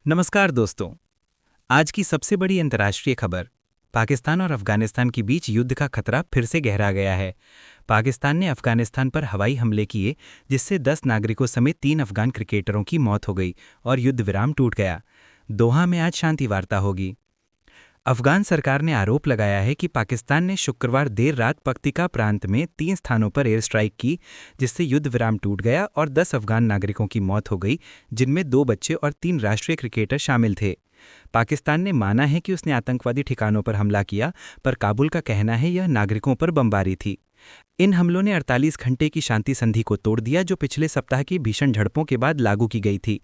नमस्कार दोस्तों। आज की सबसे बड़ी अंतर्राष्ट्रीय खबर। पाकिस्तान और अफगानिस्तान के बीच युद्ध का खतरा फिर से गहरा गया है। पाकिस्तान ने अफगानिस्तान पर हवाई हमले किए, जिससे 10 नागरिकों समेत 3 अफगान क्रिकेटरों की मौत हो गई और युद्ध विराम टूट गया। दोहा में आज शांति वार्ता होगी। अफगान सरकार ने आरोप लगाया है कि पाकिस्तान ने शुक्रवार देर रात पक्तिका प्रांत में 3 स्थानों पर एयर स्ट्राइक की, जिससे युद्ध विराम टूट गया और 10 अफगान नागरिकों की मौत हो गई, जिनमें 2 बच्चे और 3 राष्ट्रीय क्रिकेटर शामिल थे। पाकिस्तान ने माना है कि उसने आतंकवादी ठिकानों पर हमला किया, पर काबुल का कहना है यह नागरिकों पर बमबारी थी। इन हमलों ने 48 घंटे की शांति संधि को तोड़ दिया, जो पिछले सप्ताह की भीषण झड़पों के बाद लागू की गई थी।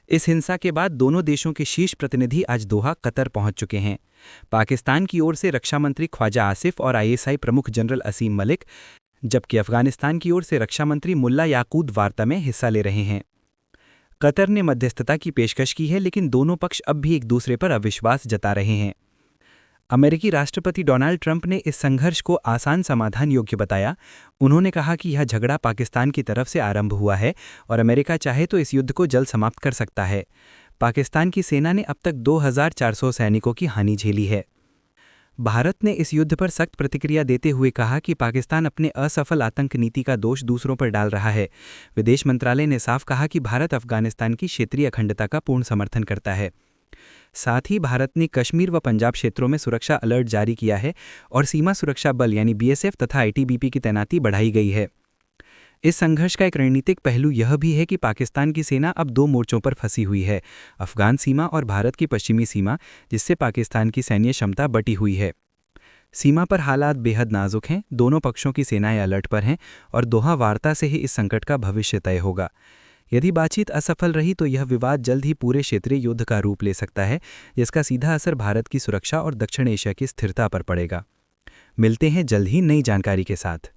इस हिंसा के बाद दोनों देशों के शीर्ष प्रतिनिधि आज दोहा, कतर पहुंच चुके हैं। पाकिस्तान की ओर से रक्षा मंत्री ख्वाजा आसिफ और आईएसआई प्रमुख जनरल असीम मलिक, जबकि अफगानिस्तान की ओर से रक्षा मंत्री मुल्ला याकूत वार्ता में हिस्सा ले रहे हैं। कतर ने मध्यस्थता की पेशकश की है, लेकिन दोनों पक्ष अब भी एक दूसरे पर अविश्वास जता रहे हैं। अमेरिकी राष्ट्रपति डोनाल्ड ट्रंप ने इस संघर्ष को आसान समाधान योग्य बताया। उन्होंने कहा कि यह झगड़ा पाकिस्तान की तरफ से आरंभ हुआ है और अमेरिका चाहे तो इस युद्ध को जल्द समाप्त कर सकता है। पाकिस्तान की सेना ने अब तक 2400 सैनिकों की हानि झेली है। भारत ने इस युद्ध पर सख्त प्रतिक्रिया देते हुए कहा कि पाकिस्तान अपने असफल आतंक नीति का दोष दूसरों पर डाल रहा है। विदेश मंत्रालय ने साफ कहा कि भारत अफगानिस्तान की क्षेत्रीय अखंडता का पूर्ण समर्थन करता है। साथ ही भारत ने कश्मीर व पंजाब क्षेत्रों में सुरक्षा अलर्ट जारी किया है और सीमा सुरक्षा बल यानी बीएसएफ तथा आईटीबीपी की तैनाती बढ़ाई गई है। इस संघर्ष का एक रणनीतिक पहलू यह भी है कि पाकिस्तान की सेना अब 2 मोर्चों पर फंसी हुई है, अफगान सीमा और भारत की पश्चिमी सीमा, जिससे पाकिस्तान की सैन्य क्षमता बटी हुई है। सीमा पर हालात बेहद नाजुक हैं, दोनों पक्षों की सेनाएं अलर्ट पर हैं और दोहा वार्ता से ही इस संकट का भविष्य तय होगा। यदि बातचीत असफल रही तो यह विवाद जल्द ही पूरे क्षेत्रीय युद्ध का रूप ले सकता है, जिसका सीधा असर भारत की सुरक्षा और दक्षिण एशिया की स्थिरता पर पड़ेगा। मिलते हैं जल्द ही नई जानकारी के साथ।